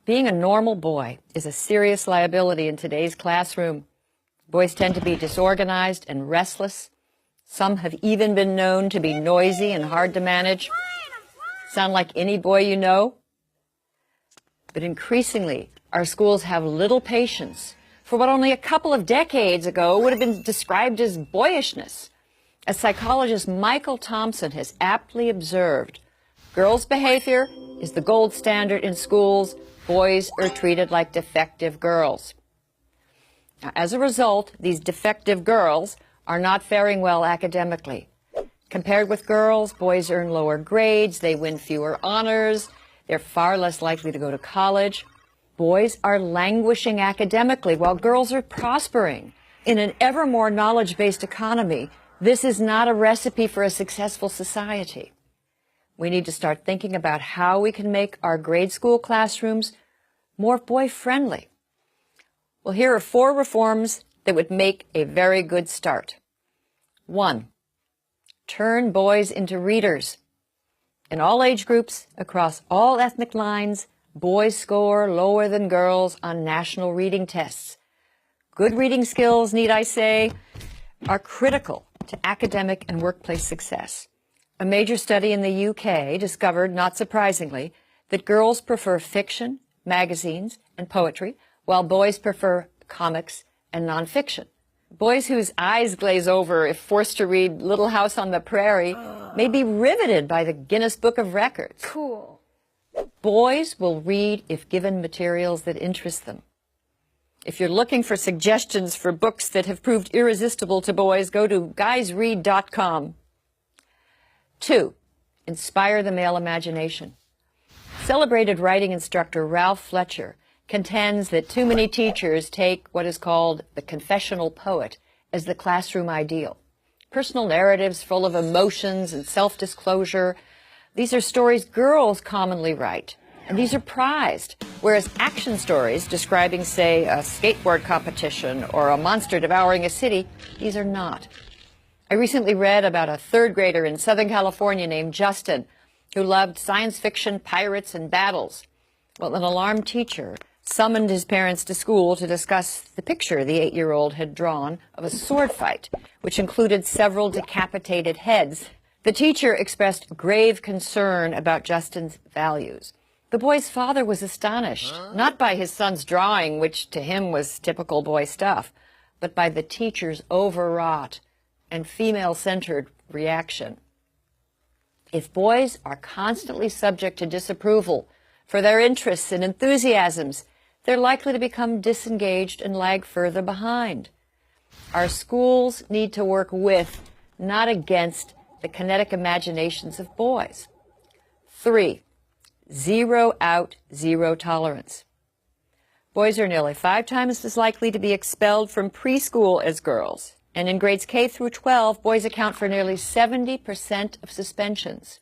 Being a normal boy is a serious liability in today's classroom. Boys tend to be disorganized and restless. Some have even been known to be noisy and hard to manage. Sound like any boy you know? But increasingly, our schools have little patience for what only a couple of decades ago would have been described as boyishness. As psychologist Michael Thompson has aptly observed, girls' behavior is the gold standard in schools. Boys are treated like defective girls. Now, as a result, these defective girls are not faring well academically. Compared with girls, boys earn lower grades, they win fewer honors, they're far less likely to go to college. Boys are languishing academically while girls are prospering. In an ever more knowledge-based economy, this is not a recipe for a successful society. We need to start thinking about how we can make our grade school classrooms more boy-friendly. Well, here are 4 reforms that would make a very good start. 1, turn boys into readers. In all age groups, across all ethnic lines, boys score lower than girls on national reading tests. Good reading skills, need I say, are critical to academic and workplace success. A major study in the UK discovered, not surprisingly, that girls prefer fiction, magazines, and poetry, while boys prefer comics and nonfiction. Boys whose eyes glaze over if forced to read Little House on the Prairie may be riveted by the Guinness Book of Records. Cool. Boys will read if given materials that interest them. If you're looking for suggestions for books that have proved irresistible to boys, go to guysread.com. 2, inspire the male imagination. Celebrated writing instructor Ralph Fletcher contends that too many teachers take what is called the confessional poet as the classroom ideal. Personal narratives full of emotions and self-disclosure. These are stories girls commonly write, and these are prized, whereas action stories describing, say, a skateboard competition or a monster devouring a city, these are not. I recently read about a 3rd grader in Southern California named Justin who loved science fiction, pirates, and battles. Well, an alarmed teacher summoned his parents to school to discuss the picture the 8-year-old had drawn of a sword fight, which included several decapitated heads. The teacher expressed grave concern about Justin's values. The boy's father was astonished, not by his son's drawing, which to him was typical boy stuff, but by the teacher's overwrought and female-centered reaction. If boys are constantly subject to disapproval for their interests and enthusiasms, they're likely to become disengaged and lag further behind. Our schools need to work with, not against, the kinetic imaginations of boys. 3, zero out, zero tolerance. Boys are nearly 5 times as likely to be expelled from preschool as girls. And in grades K through 12, boys account for nearly 70% of suspensions.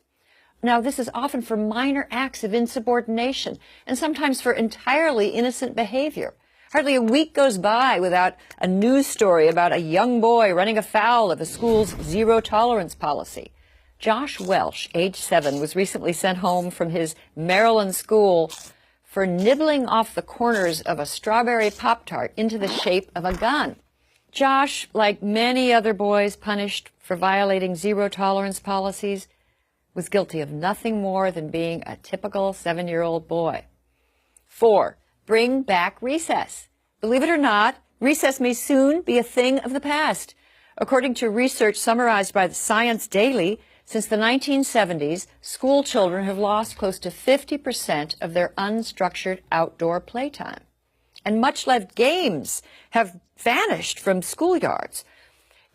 Now, this is often for minor acts of insubordination and sometimes for entirely innocent behavior. Hardly a week goes by without a news story about a young boy running afoul of the school's zero-tolerance policy. Josh Welsh, age 7, was recently sent home from his Maryland school for nibbling off the corners of a strawberry Pop-Tart into the shape of a gun. Josh, like many other boys punished for violating zero-tolerance policies, was guilty of nothing more than being a typical 7-year-old boy. 4, bring back recess. Believe it or not, recess may soon be a thing of the past. According to research summarized by the Science Daily, since the 1970s, school children have lost close to 50% of their unstructured outdoor playtime. And much-loved games have vanished from schoolyards.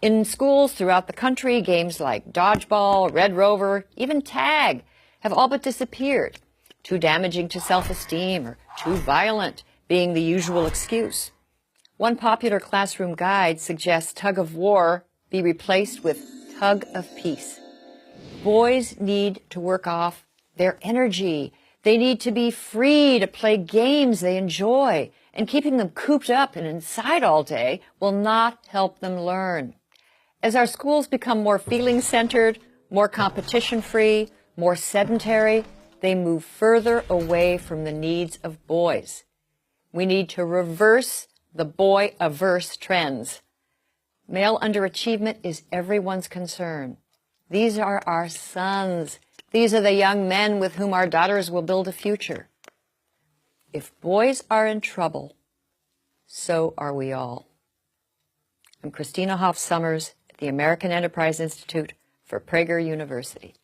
In schools throughout the country, games like dodgeball, Red Rover, even tag have all but disappeared. Too damaging to self-esteem or too violent being the usual excuse. One popular classroom guide suggests tug of war be replaced with tug of peace. Boys need to work off their energy. They need to be free to play games they enjoy, and keeping them cooped up and inside all day will not help them learn. As our schools become more feeling-centered, more competition-free, more sedentary, they move further away from the needs of boys. We need to reverse the boy-averse trends. Male underachievement is everyone's concern. These are our sons. These are the young men with whom our daughters will build a future. If boys are in trouble, so are we all. I'm Christina Hoff Sommers at the American Enterprise Institute for Prager University.